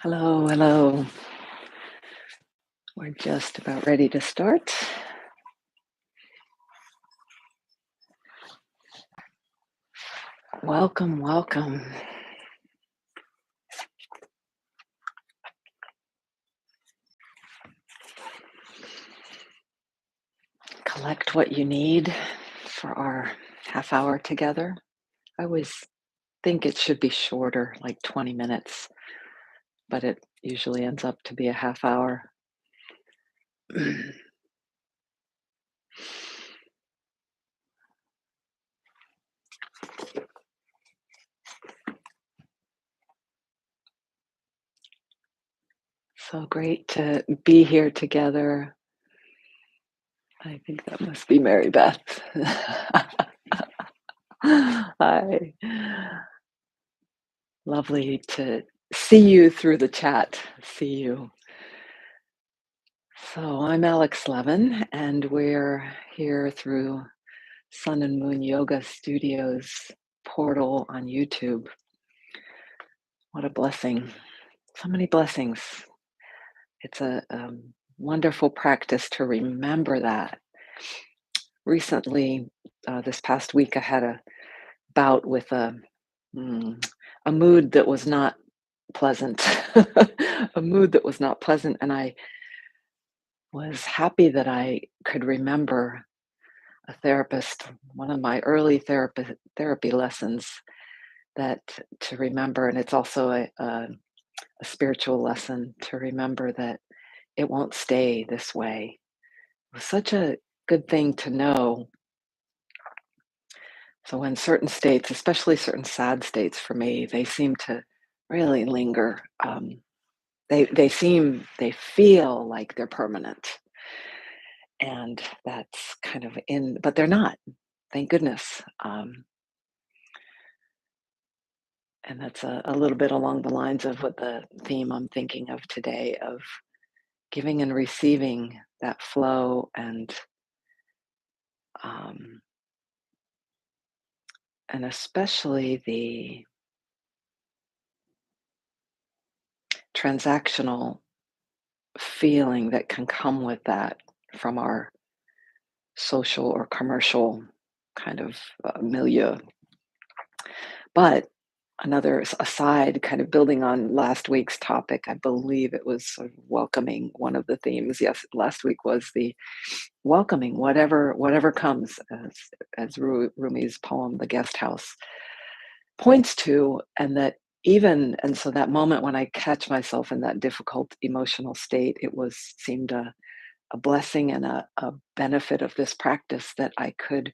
Hello, hello. We're just about ready to start. Welcome, welcome. Collect what you need for our half hour together. I always think it should be shorter, like 20 minutes, but it usually ends up to be a half hour. So great to be here together. I think that must be Mary Beth. Hi. Lovely to see you through the chat. See you. So I'm aLex and we're here through Sun and Moon Yoga Studios portal on YouTube. What a blessing. So many blessings. It's a wonderful practice to remember that. Recently, this past week, I had a bout with a mood that was not pleasant, a mood that was not pleasant. And I was happy that I could remember a therapist, one of my early therapy lessons that to remember, and it's also a spiritual lesson to remember that it won't stay this way. It was such a good thing to know. So when certain states, especially certain sad states for me, they seem to really linger. They feel like they're permanent, and that's kind of in, but they're not. Thank goodness. And that's a little bit along the lines of what the theme I'm thinking of today of giving and receiving that flow um, and especially the transactional feeling that can come with that from our social or commercial kind of milieu. But another aside, kind of building on last week's topic, I believe it was sort of welcoming. One of the themes, yes, last week was the welcoming whatever comes, as Rumi's poem "The Guest House" points to, and that even and so that moment when I catch myself in that difficult emotional state, it was seemed a blessing and a benefit of this practice that I could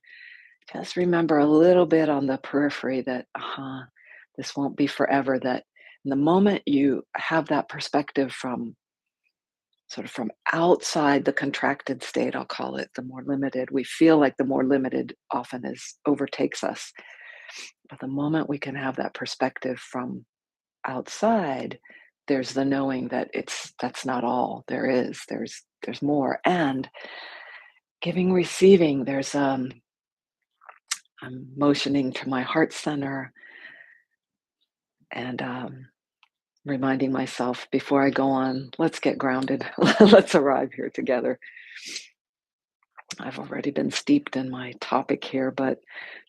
just remember a little bit on the periphery that, this won't be forever. That in the moment you have that perspective from sort of from outside the contracted state, I'll call it the more limited, we feel like the more limited often is overtakes us. But the moment we can have that perspective from outside, there's the knowing that that's not all there is. There's more. And giving, receiving, there's I'm motioning to my heart center and reminding myself before I go on, let's get grounded. Let's arrive here together. I've already been steeped in my topic here, but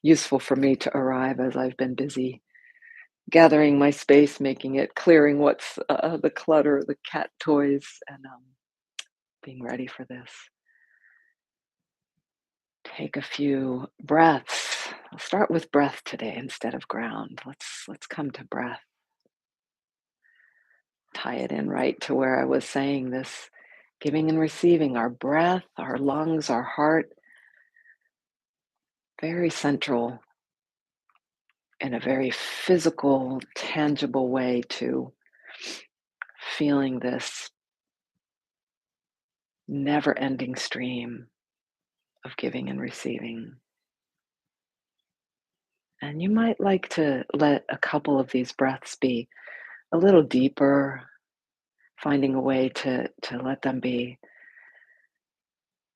useful for me to arrive as I've been busy gathering my space, making it, clearing what's the clutter, the cat toys, and being ready for this. Take a few breaths. I'll start with breath today instead of ground. Let's come to breath. Tie it in right to where I was saying this giving and receiving, our breath, our lungs, our heart, very central in a very physical, tangible way to feeling this never ending stream of giving and receiving. And you might like to let a couple of these breaths be a little deeper, finding a way to let them be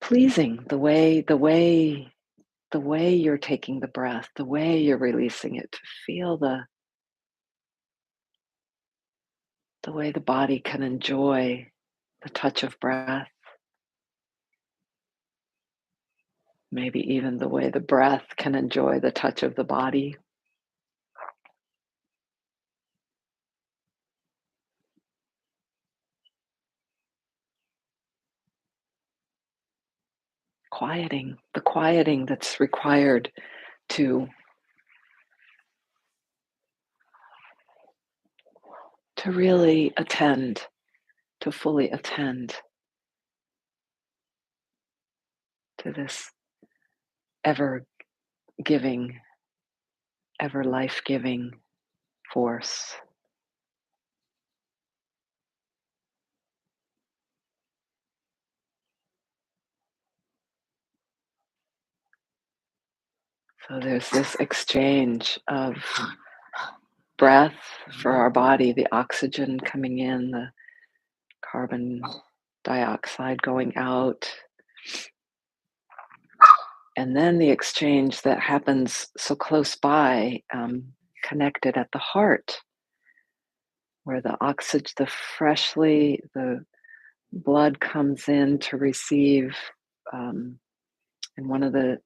pleasing the way you're taking the breath, the way you're releasing it, to feel the way the body can enjoy the touch of breath, maybe even the way the breath can enjoy the touch of the body. The quieting that's required to really attend, to fully attend to this ever giving, ever life giving force. So there's this exchange of breath for our body, the oxygen coming in, the carbon dioxide going out, and then the exchange that happens so close by, connected at the heart, where the blood comes in to receive, um, in one of the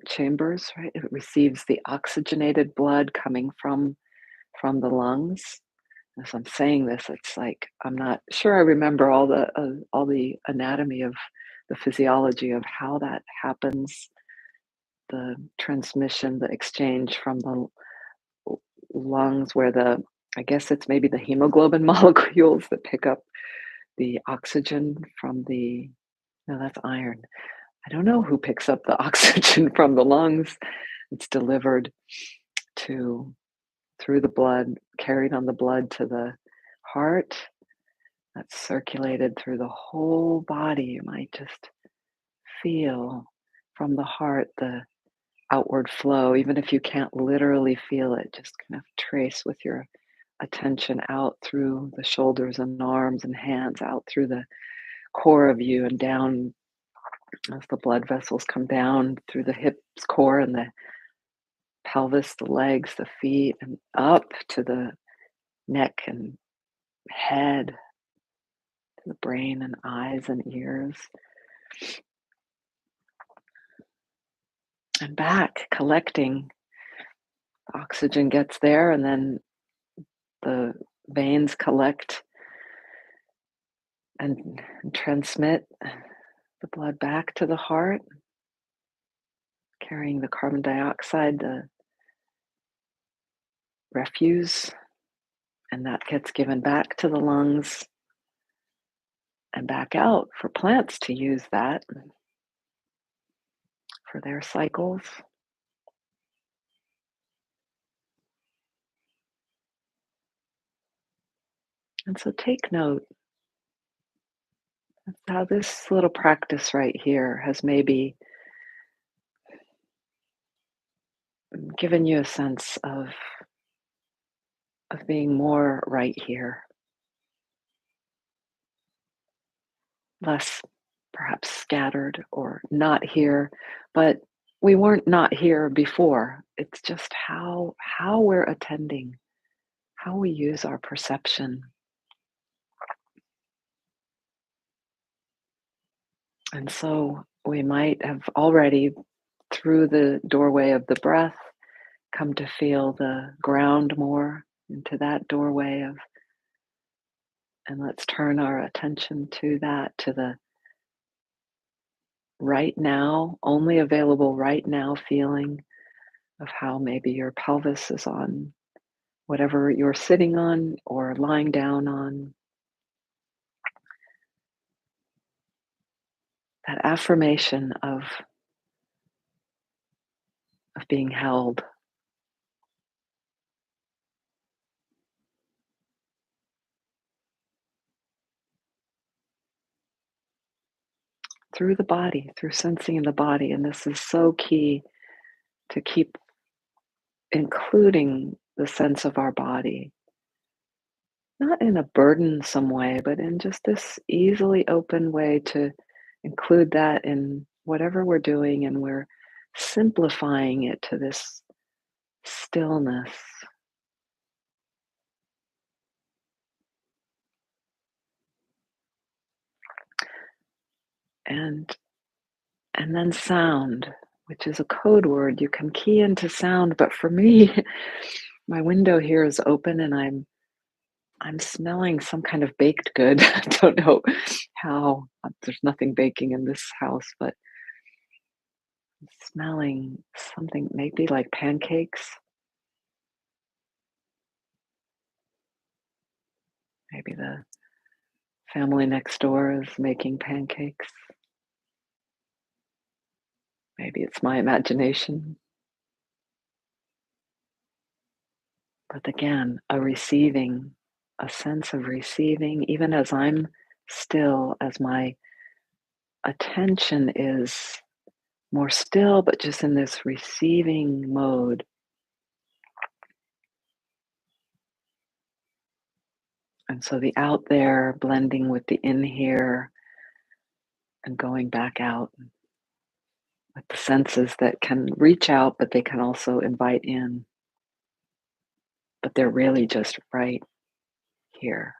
chambers, right? It receives the oxygenated blood coming from the lungs. As I'm saying this, it's like I'm not sure I remember all the anatomy of the physiology of how that happens, the transmission, the exchange from the lungs, where the I guess it's maybe the hemoglobin molecules that pick up the oxygen from the no, that's iron. I don't know who picks up the oxygen from the lungs. It's delivered to through the blood, carried on the blood to the heart. That's circulated through the whole body. You might just feel from the heart the outward flow, even if you can't literally feel it, just kind of trace with your attention out through the shoulders and arms and hands, out through the core of you and down as the blood vessels come down through the hips, core, and the pelvis, the legs, the feet, and up to the neck and head, to the brain and eyes and ears, and back, collecting. Oxygen gets there, and then the veins collect and transmit the blood back to the heart, carrying the carbon dioxide, the refuse, and that gets given back to the lungs and back out for plants to use that for their cycles. And so take note of how this little practice right here has maybe given you a sense of being more right here, less perhaps scattered or not here, but we weren't not here before. It's just how we're attending, how we use our perception. And so we might have already, through the doorway of the breath, come to feel the ground more into that doorway of, and let's turn our attention to that, to the right now, only available right now feeling of how maybe your pelvis is on whatever you're sitting on or lying down on. That affirmation of being held through the body, through sensing in the body. And this is so key to keep including the sense of our body, not in a burdensome way, but in just this easily open way to include that in whatever we're doing. And we're simplifying it to this stillness, and and then sound, which is a code word. You can key into sound, but for me, my window here is open and I'm smelling some kind of baked good. I don't know how. There's nothing baking in this house, but smelling something maybe like pancakes. Maybe the family next door is making pancakes. Maybe it's my imagination. But again, a sense of receiving, even as I'm still, as my attention is more still, but just in this receiving mode. And so the out there blending with the in here and going back out with the senses that can reach out, but they can also invite in, but they're really just right here.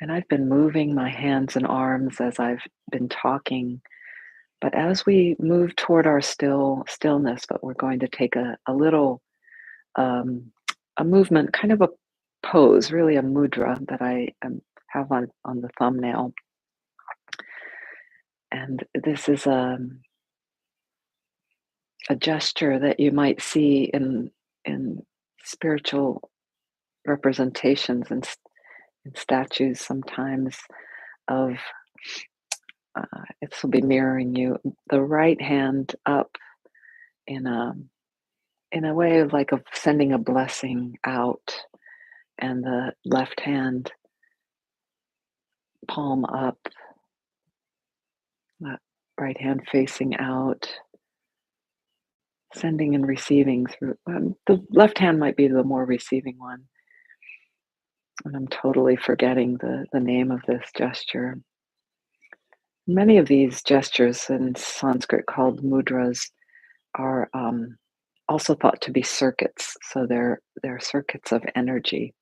And I've been moving my hands and arms as I've been talking. But as we move toward our stillness, but we're going to take a little um, a movement, kind of a pose, really a mudra that have on the thumbnail. And this is a gesture that you might see in spiritual representations and in statues sometimes of this will be mirroring you, the right hand up in a way of like of sending a blessing out, and the left hand palm up, that right hand facing out, sending and receiving through. The left hand might be the more receiving one, and I'm totally forgetting the name of this gesture. Many of these gestures in Sanskrit called mudras are also thought to be circuits, so they're circuits of energy.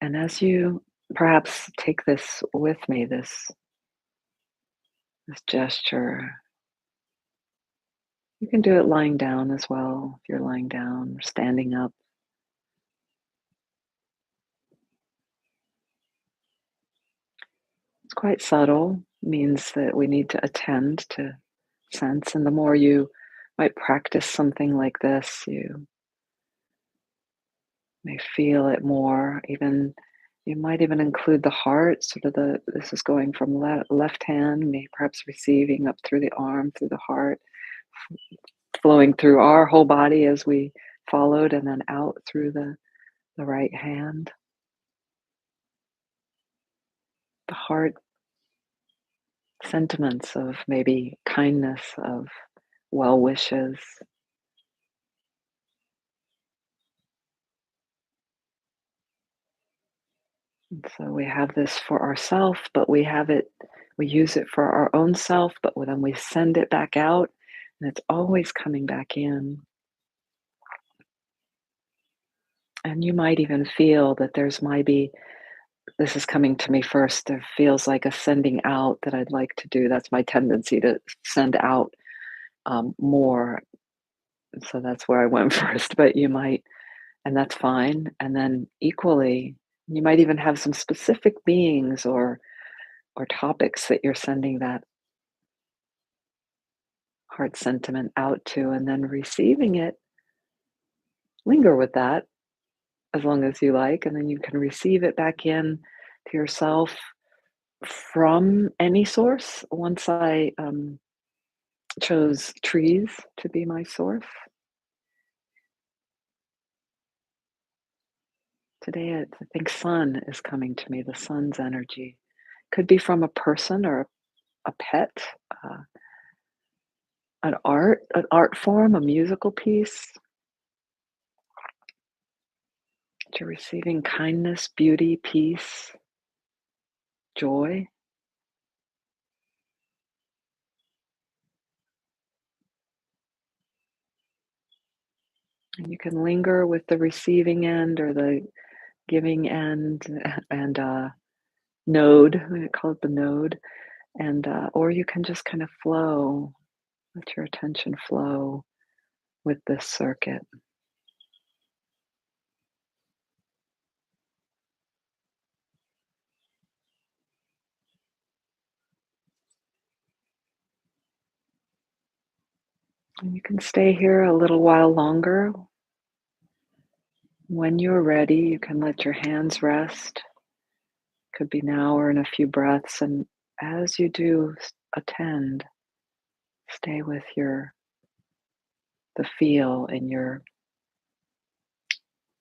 And as you perhaps take this with me, this gesture, you can do it lying down as well. If you're lying down or standing up, it's quite subtle, means that we need to attend to sense. And the more you might practice something like this, you may feel it more. Even you might even include the heart, sort of this is going from left hand, maybe perhaps receiving up through the arm, through the heart, flowing through our whole body as we followed, and then out through the right hand. The heart sentiments of maybe kindness, of well wishes. And so we have this for ourself, but we use it for our own self, but then we send it back out, and it's always coming back in. And you might even feel that there's maybe, this is coming to me first, there feels like a sending out that I'd like to do. That's my tendency to send out more. So that's where I went first, but you might, and that's fine. And then equally, you might even have some specific beings or topics that you're sending that heart sentiment out to, and then receiving it. Linger with that as long as you like, and then you can receive it back in to yourself from any source. Once I chose trees to be my source. Today, I think sun is coming to me, the sun's energy. Could be from a person or a pet, uh, an art form, a musical piece. To receiving kindness, beauty, peace, joy. And you can linger with the receiving end or the giving end and node, we call it the node, and or you can just kind of flow, let your attention flow with this circuit. And you can stay here a little while longer. When you're ready, you can let your hands rest. Could be now or in a few breaths. And as you do attend, stay with the feel in your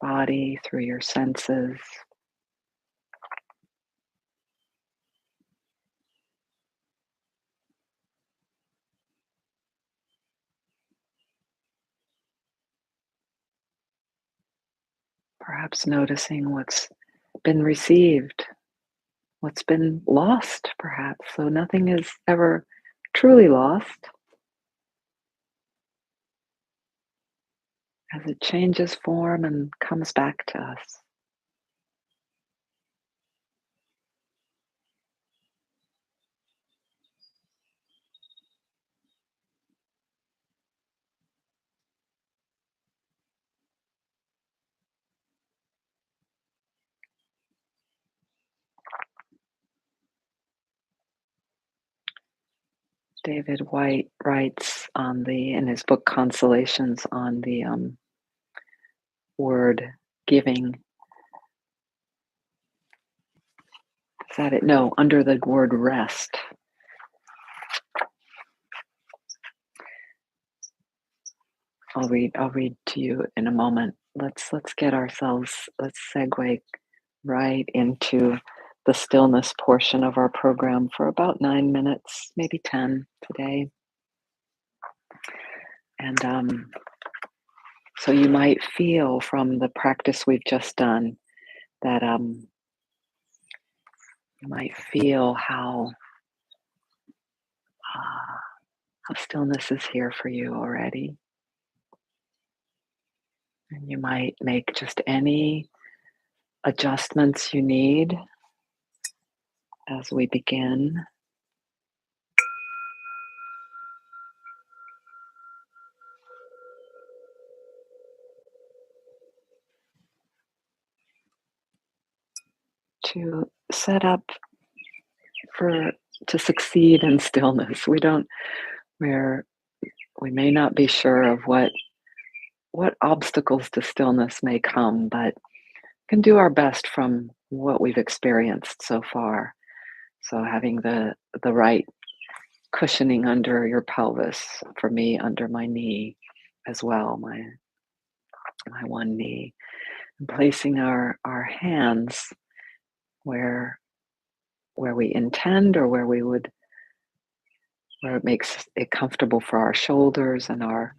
body through your senses. Perhaps noticing what's been received, what's been lost, perhaps. So nothing is ever truly lost as it changes form and comes back to us. David White writes in his book Consolations on the word giving. Is that it? No, under the word rest. I'll read to you in a moment. Let's get ourselves, let's segue right into the stillness portion of our program for about 9 minutes, maybe 10 today. And so you might feel from the practice we've just done that you might feel how stillness is here for you already. And you might make just any adjustments you need as we begin. To set up for to succeed in stillness. We may not be sure of what obstacles to stillness may come, but can do our best from what we've experienced so far. So having the right cushioning under your pelvis, for me under my knee as well, my one knee, and placing our hands where we intend or where it makes it comfortable for our shoulders and our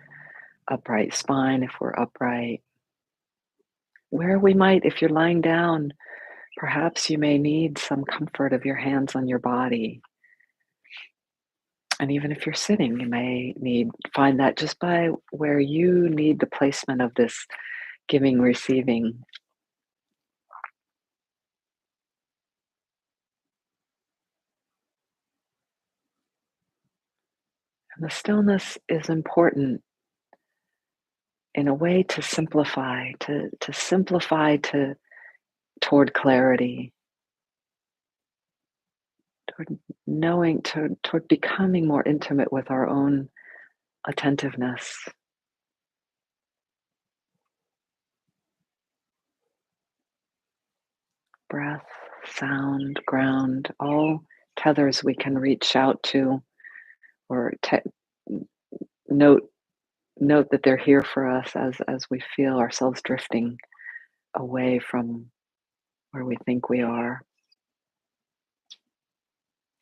upright spine if we're upright. Where we might, if you're lying down, perhaps you may need some comfort of your hands on your body. And even if you're sitting, you may find that just by where you need the placement of this giving, receiving. And the stillness is important in a way to simplify, to simplify toward clarity, toward knowing, toward becoming more intimate with our own attentiveness. Breath, sound, ground, all tethers we can reach out to or note that they're here for us as we feel ourselves drifting away from where we think we are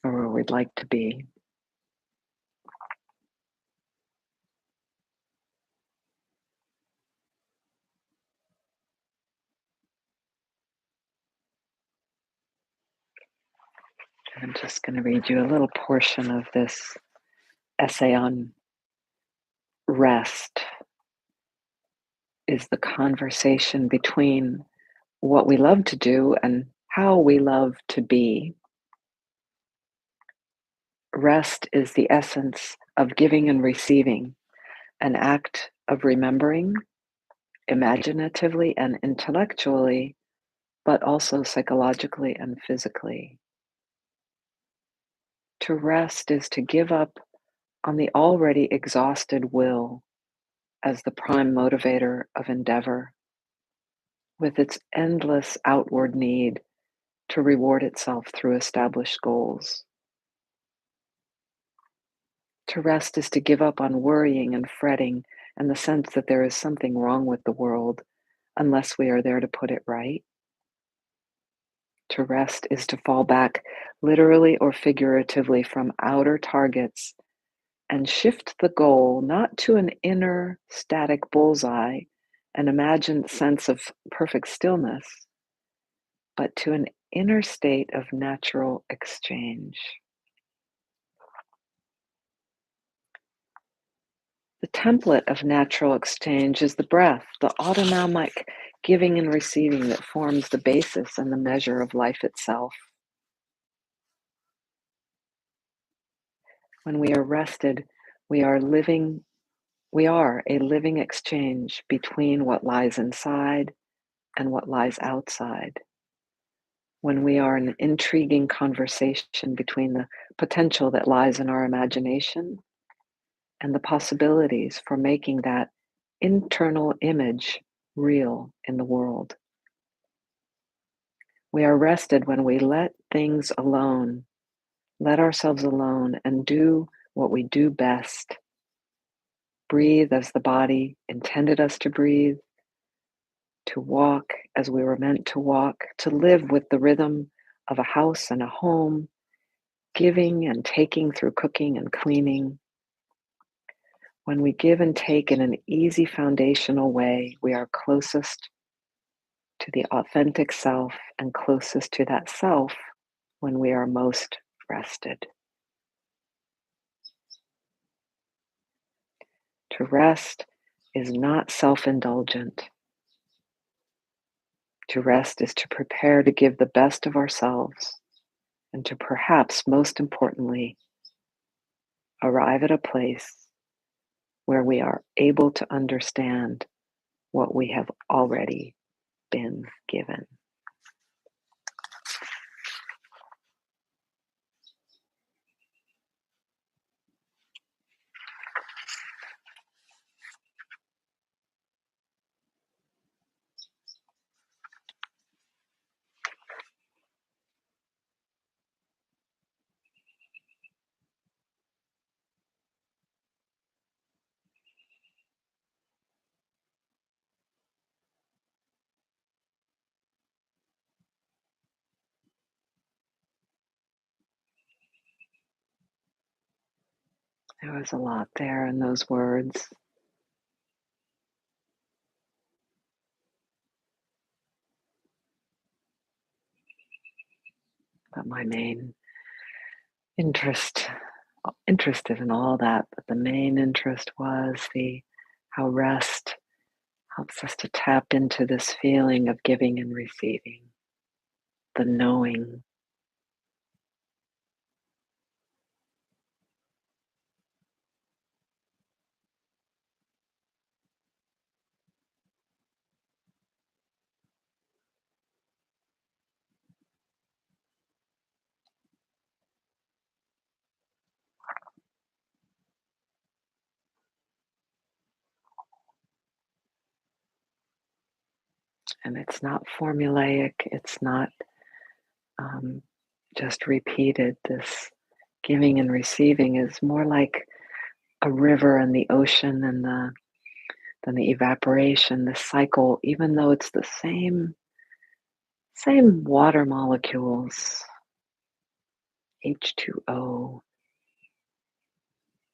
or where we'd like to be. I'm just going to read you a little portion of this essay on rest. is the conversation between what we love to do and how we love to be. Rest is the essence of giving and receiving, an act of remembering imaginatively and intellectually, but also psychologically and physically. To rest is to give up on the already exhausted will as the prime motivator of endeavor, with its endless outward need to reward itself through established goals. To rest is to give up on worrying and fretting and the sense that there is something wrong with the world unless we are there to put it right. To rest is to fall back literally or figuratively from outer targets and shift the goal not to an inner static bullseye, an imagined sense of perfect stillness, but to an inner state of natural exchange. The template of natural exchange is the breath, the autonomic giving and receiving that forms the basis and the measure of life itself. When we are rested, we are living, we are a living exchange between what lies inside and what lies outside. When we are an intriguing conversation between the potential that lies in our imagination and the possibilities for making that internal image real in the world. We are rested when we let things alone, let ourselves alone, and do what we do best. Breathe as the body intended us to breathe, to walk as we were meant to walk, to live with the rhythm of a house and a home, giving and taking through cooking and cleaning. When we give and take in an easy foundational way, we are closest to the authentic self and closest to that self when we are most rested. To rest is not self indulgent. To rest is to prepare to give the best of ourselves and to perhaps most importantly, arrive at a place where we are able to understand what we have already been given. There was a lot there in those words, but my main interest, interested in all that, but the main interest was the how rest helps us to tap into this feeling of giving and receiving, the knowing. And it's not formulaic, it's not um, just repeated. This giving and receiving is more like a river and the ocean and then the evaporation, the cycle, even though it's the same water molecules, H2O,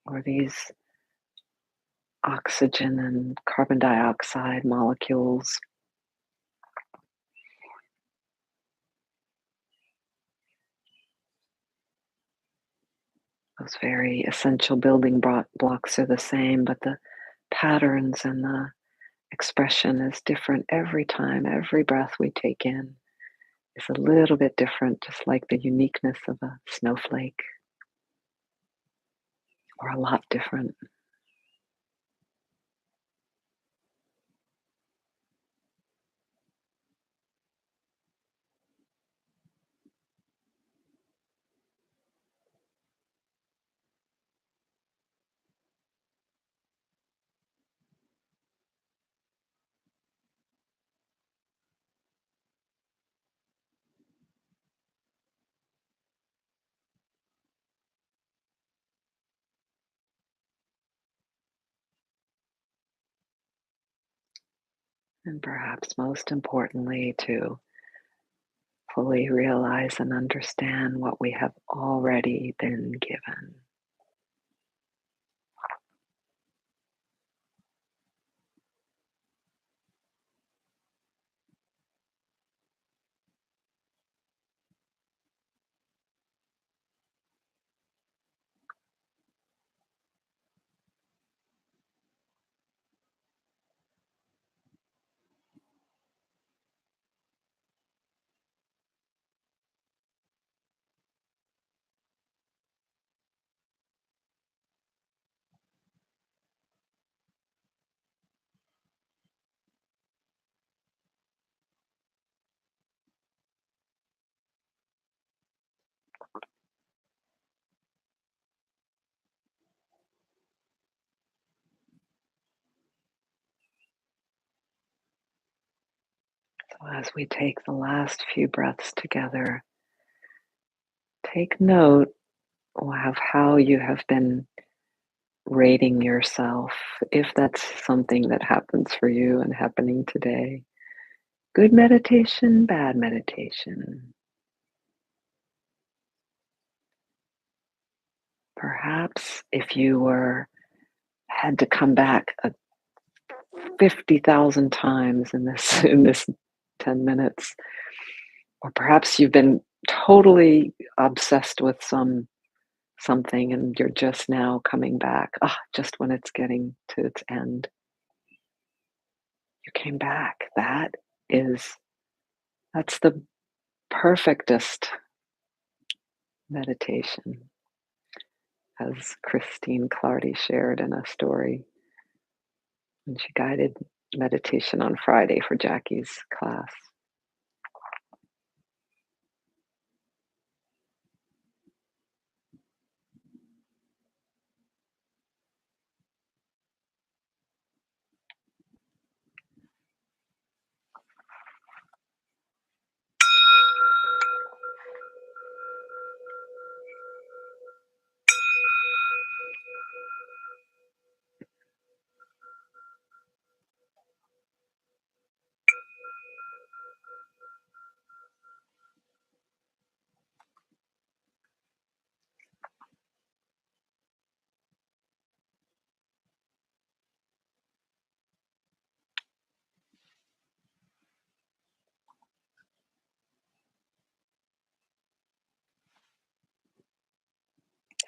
or these oxygen and carbon dioxide molecules, those very essential building blocks are the same, but the patterns and expression is different every time. Every breath we take in is a little bit different, just like the uniqueness of a snowflake, or a lot different. And perhaps most importantly, to fully realize and understand what we have already been given. So, as we take the last few breaths together, take note of how you have been rating yourself, if that's something that happens for you and happening today. Good meditation, bad meditation. Perhaps if you were had to come back 50,000 times in this in this 10 minutes, or perhaps you've been totally obsessed with something and you're just now coming back, just when it's getting to its end. You came back. Is that's the perfectest meditation, as Christine Clardy shared in a story when she guided meditation on Friday for Jackie's class.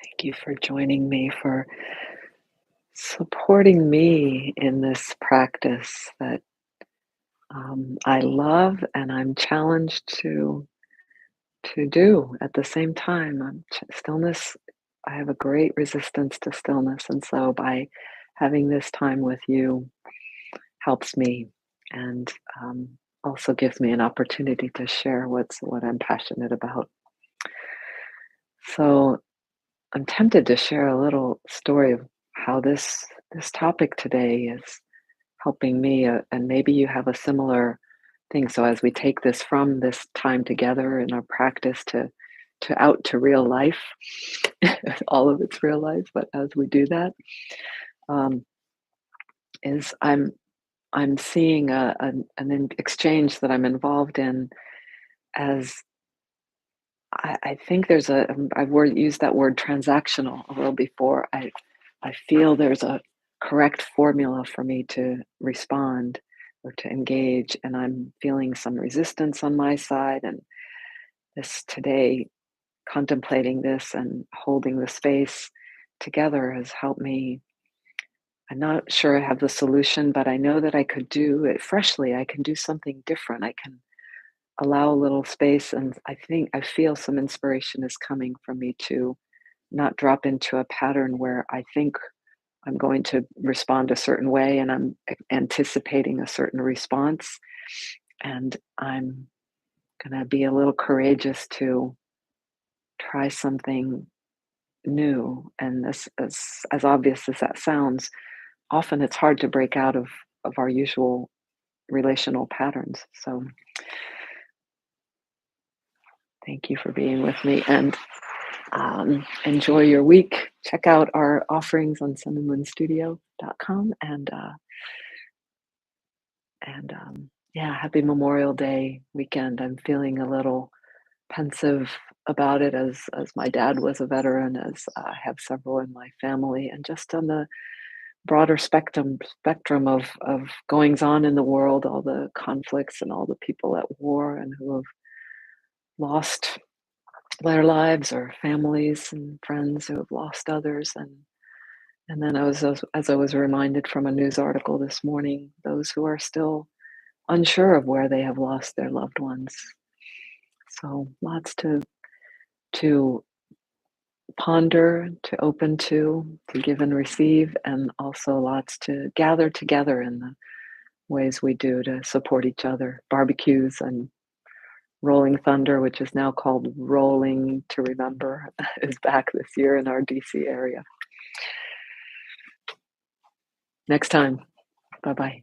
Thank you for joining me, for supporting me in this practice that I love and I'm challenged to do at the same time. Stillness, I have a great resistance to stillness, and so by having this time with you helps me, and also gives me an opportunity to share what I'm passionate about. So I'm tempted to share a little story of how this topic today is helping me, and maybe you have a similar thing. So as we take this from this time together in our practice to out to real life, all of it's real life. But as we do that, um, is I'm seeing an exchange that I'm involved in, as I think there's used that word transactional a little before. I feel there's a correct formula for me to respond or to engage, and I'm feeling some resistance on my side. And this today, contemplating this and holding the space together has helped me I'm not sure I have the solution, but I know that I could do it freshly. I can do something different. I can allow a little space, and I feel some inspiration is coming for me to not drop into a pattern where I think I'm going to respond a certain way and I'm anticipating a certain response. And I'm going to be a little courageous to try something new. And this, as obvious as that sounds, often it's hard to break out of our usual relational patterns. So thank you for being with me, and enjoy your week. Check out our offerings on sunandmoonstudio.com, and yeah, happy Memorial Day weekend. I'm feeling a little pensive about it, as my dad was a veteran, as I have several in my family, and just on the broader spectrum of goings on in the world, all the conflicts and all the people at war and who have lost their lives, or families and friends who have lost others. And then as I was reminded from a news article this morning, those who are still unsure of where they have lost their loved ones. So lots to ponder, to open to give and receive, and also lots to gather together in the ways we do to support each other. Barbecues and Rolling Thunder, which is now called Rolling to Remember, is back this year in our DC area. Next time. Bye bye.